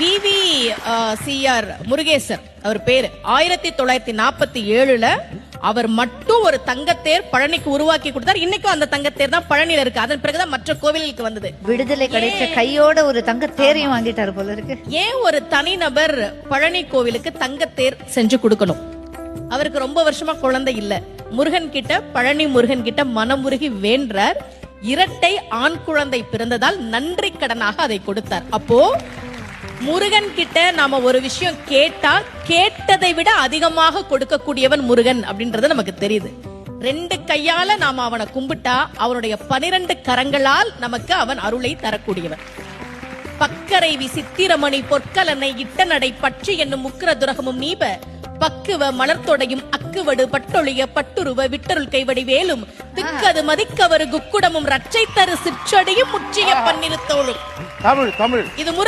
VVCR Murugesar அவர் பேரு. 1947 அவர் மட்டும் ஒரு தங்கத்தேர் பழனிக்கு உருவாக்கி கொடுத்தார். இன்னைக்கும் அந்த தங்கத்தேர் தான் பழனியில இருக்கு. அதன் பிறகுதான் மற்ற கோவிலுக்கு வந்தது. விடுதலை கிடைச்ச கையோட ஒரு தங்கத்தேரையும் வாங்கிட்டாரு போல இருக்கு. ஏன் ஒரு தனிநபர் பழனி கோவிலுக்கு தங்கத்தேர் செஞ்சு கொடுக்கணும்? அவருக்கு ரொம்ப வருஷமா குழந்தை இல்ல. முருகன் கிட்ட, பழனி முருகன் கிட்ட மனமுருகி வேண்டார். இரட்டை ஆண் குழந்தை பிறந்ததால் நன்றி கடனாக அதை கொடுத்தார். அப்போ முருகன் கிட்ட நாம ஒரு விஷயம் கேட்டா கேட்டதை விட அதிகமாக கொடுக்கக்கூடியவன் முருகன் அப்படின்றது நமக்கு தெரியுது. 2 கையால நாம அவனை கும்பிட்டா அவனுடைய 12 கரங்களால் நமக்கு அவன் அருளை தரக்கூடியவன். பக்கரைவி சித்திரமணி பொற்கலனை இட்ட நடை பற்றி என்னும் முக்கிர துரகமும் நீப பக்குவ மலர்த்தொடையும் அக்குவடு பட்டொழிய பட்டுருவ விட்டருள் கைவடி வேலும் திக்கது மதிக்கவரு குக்குடமும் ரட்சை தரு சிற்றடியும் முற்றிய பன்னிருத்தோளும். தமிழ் இது முருகன்.